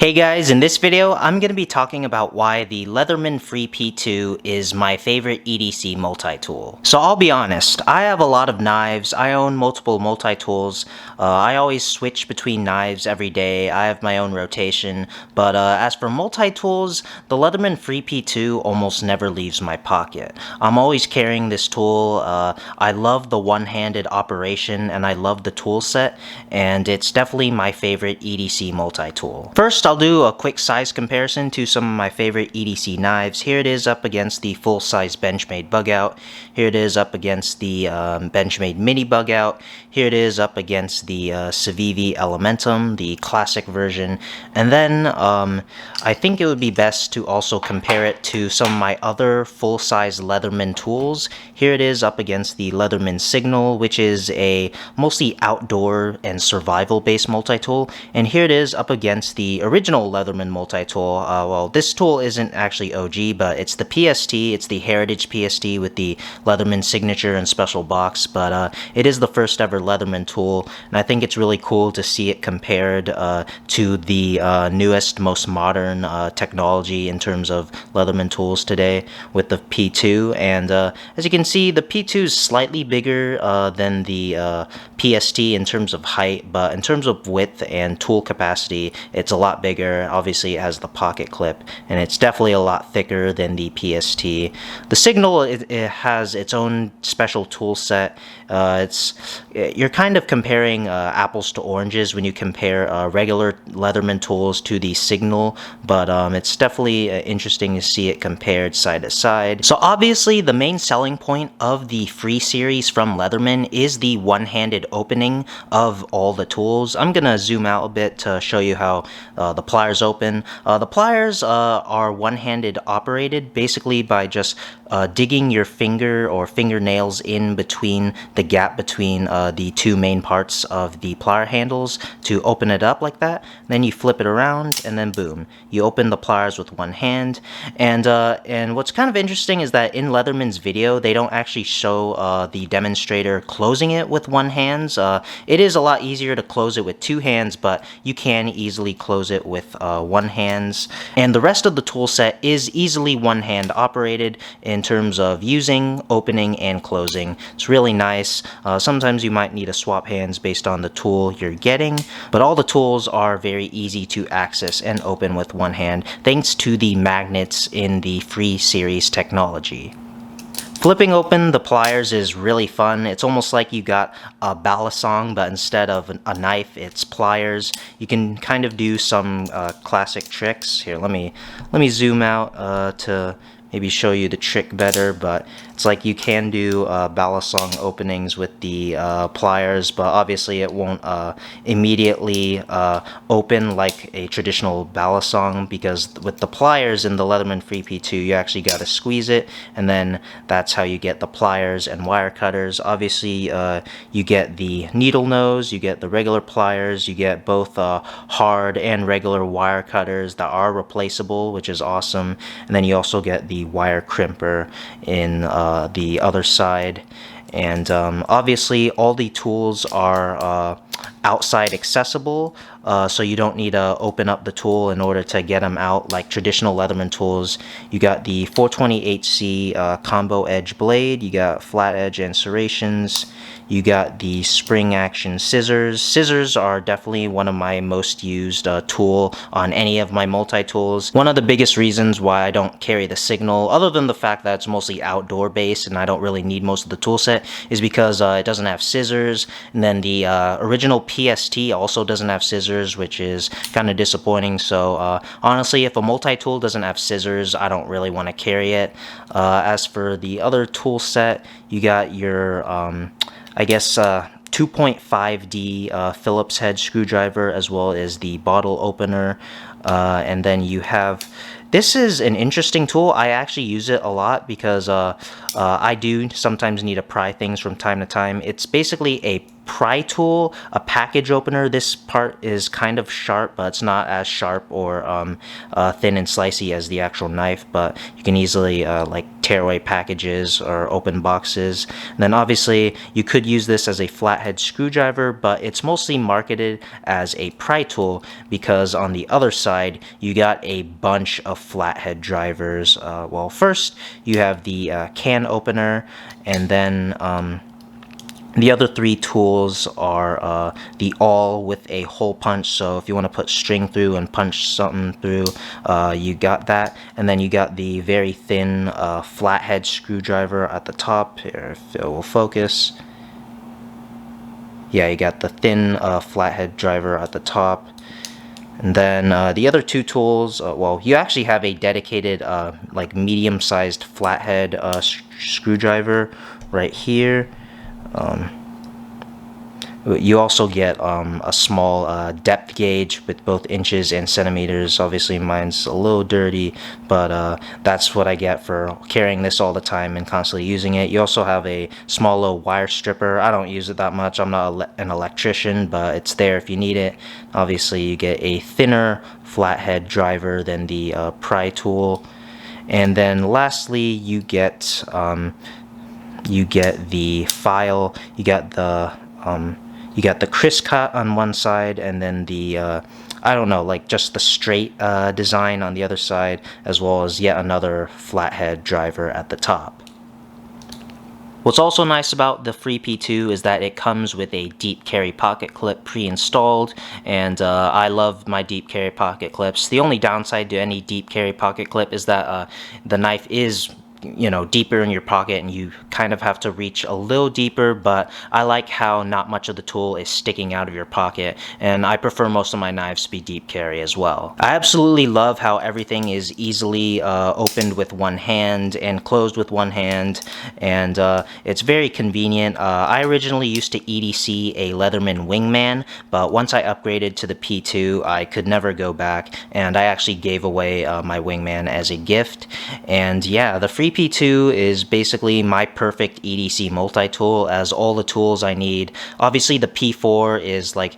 Hey guys, in this video, I'm going to be talking about why the Leatherman Free P2 is my favorite EDC multi-tool. So I'll be honest, I have a lot of knives, I own multiple multi-tools, I always switch between knives every day, I have my own rotation, but as for multi-tools, the Leatherman Free P2 almost never leaves my pocket. I'm always carrying this tool, I love the one-handed operation and I love the tool set, and it's definitely my favorite EDC multi-tool. First, I'll do a quick size comparison to some of my favorite EDC knives. Here it is up against the full-size Benchmade Bugout. Here it is up against the Benchmade Mini Bugout. Here it is up against the Civivi Elementum, the classic version. And then I think it would be best to also compare it to some of my other full-size Leatherman tools. Here it is up against the Leatherman Signal, which is a mostly outdoor and survival-based multi-tool. And here it is up against the original Leatherman multi-tool. Well, this tool isn't actually OG, but it's the PST. It's the Heritage PST with the Leatherman signature and special box, but it is the first ever Leatherman tool, and I think it's really cool to see it compared to the newest, most modern technology in terms of Leatherman tools today with the P2. And as you can see, the P2 is slightly bigger than the PST in terms of height, but in terms of width and tool capacity, it's a lot bigger. Obviously, it has the pocket clip, and it's definitely a lot thicker than the PST. The Signal, it has its own special tool set. You're kind of comparing apples to oranges when you compare regular Leatherman tools to the Signal, but it's definitely interesting to see it compared side to side. So obviously, the main selling point of the Free series from Leatherman is the one-handed opening of all the tools. I'm gonna zoom out a bit to show you how the pliers open. The pliers are one-handed operated, basically by just digging your finger or fingernails in between the gap between the two main parts of the plier handles to open it up like that. Then you flip it around, and then boom, you open the pliers with one hand. And what's kind of interesting is that in Leatherman's video, they don't actually show the demonstrator closing it with one hand. It is a lot easier to close it with two hands, but you can easily close it with one hand. And the rest of the tool set is easily one hand operated in terms of using, opening, and closing. It's really nice. Sometimes you might need to swap hands based on the tool you're getting, but all the tools are very easy to access and open with one hand thanks to the magnets in the Free series technology. Flipping open the pliers is really fun. It's almost like you got a balisong, but instead of a knife, it's pliers. You can kind of do some classic tricks. Here, let me zoom out to maybe show you the trick better, but it's like you can do balisong openings with the pliers, but obviously it won't immediately open like a traditional balisong, because with the pliers in the Leatherman Free P2, you actually got to squeeze it, and then that's how you get the pliers and wire cutters. Obviously, you get the needle nose, you get the regular pliers, you get both hard and regular wire cutters that are replaceable, which is awesome, and then you also get the wire crimper in the other side. And obviously all the tools are outside accessible, so you don't need to open up the tool in order to get them out like traditional Leatherman tools. You got the 420HC combo edge blade, you got flat edge and serrations, you got the spring action scissors. Scissors are definitely one of my most used tool on any of my multi-tools. One of the biggest reasons why I don't carry the Signal, other than the fact that it's mostly outdoor based and I don't really need most of the tool set, is because it doesn't have scissors. And then the original PST also doesn't have scissors, which is kind of disappointing. So honestly, if a multi-tool doesn't have scissors, I don't really want to carry it. As for the other tool set, you got your I guess 2.5D Phillips head screwdriver, as well as the bottle opener, and then you have, this is an interesting tool. I actually use it a lot because I do sometimes need to pry things from time to time. It's basically a pry tool, a package opener. This part is kind of sharp, but it's not as sharp or thin and slicey as the actual knife, but you can easily like tearaway packages or open boxes. And then obviously you could use this as a flathead screwdriver, but it's mostly marketed as a pry tool because on the other side you got a bunch of flathead drivers. Well, first you have the can opener, and then the other three tools are the awl with a hole punch, so if you want to put string through and punch something through, you got that. And then you got the very thin flathead screwdriver at the top. Here, if it will focus. Yeah, you got the thin flathead driver at the top. And then the other two tools, well, you actually have a dedicated like medium-sized flathead screwdriver right here. You also get a small depth gauge with both inches and centimeters. Obviously mine's a little dirty, but that's what I get for carrying this all the time and constantly using it. You also have a small little wire stripper. I don't use it that much. I'm not an electrician, but it's there if you need it. Obviously you get a thinner flathead driver than the pry tool. And then lastly you get the file. You got the crisp cut on one side, and then the I don't know, like just the straight design on the other side, as well as yet another flathead driver at the top. What's also nice about the Free P2 is that it comes with a deep carry pocket clip pre-installed, and I love my deep carry pocket clips. The only downside to any deep carry pocket clip is that the knife is, you know, deeper in your pocket and you kind of have to reach a little deeper, but I like how not much of the tool is sticking out of your pocket, and I prefer most of my knives to be deep carry as well. I absolutely love how everything is easily opened with one hand and closed with one hand, and it's very convenient. I originally used to EDC a Leatherman Wingman, but once I upgraded to the P2 I could never go back, and I actually gave away my Wingman as a gift. And yeah, the Free P2 is basically my perfect EDC multi-tool, as all the tools I need. Obviously the P4 is like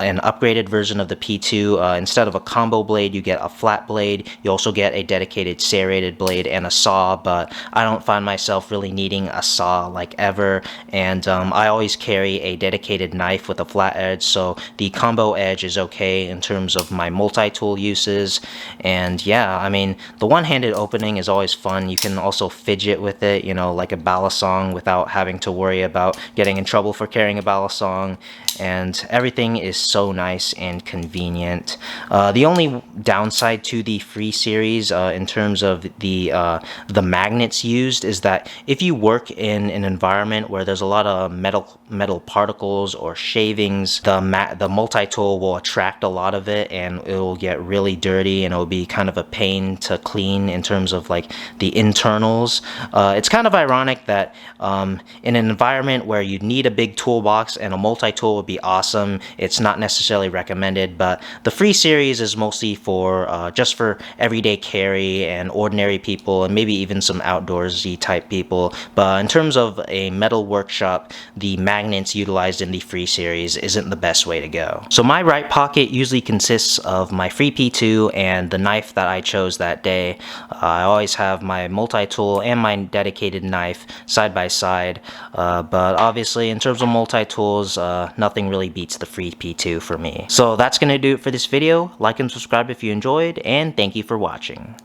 an upgraded version of the P2. Instead of a combo blade, you get a flat blade. You also get a dedicated serrated blade and a saw, but I don't find myself really needing a saw like ever, and I always carry a dedicated knife with a flat edge, so the combo edge is okay in terms of my multi-tool uses. And yeah, I mean, the one-handed opening is always fun. You can also fidget with it, you know, like a balisong, without having to worry about getting in trouble for carrying a balisong, and everything is so nice and convenient. The only downside to the Free series in terms of the magnets used is that if you work in an environment where there's a lot of metal particles or shavings, the multi-tool will attract a lot of it, and it will get really dirty, and it will be kind of a pain to clean in terms of like the internals. It's kind of ironic that in an environment where you need a big toolbox and a multi-tool would be awesome, it's not necessarily recommended. But the Free series is mostly for just for everyday carry and ordinary people, and maybe even some outdoorsy type people. But in terms of a metal workshop, the magnets utilized in the Free series isn't the best way to go. So my right pocket usually consists of my Free P2 and the knife that I chose that day. I always have my multi-tool and my dedicated knife side by side, but obviously in terms of multi-tools, nothing really beats the Free P2 for me. So that's gonna do it for this video. Like and subscribe if you enjoyed, and thank you for watching.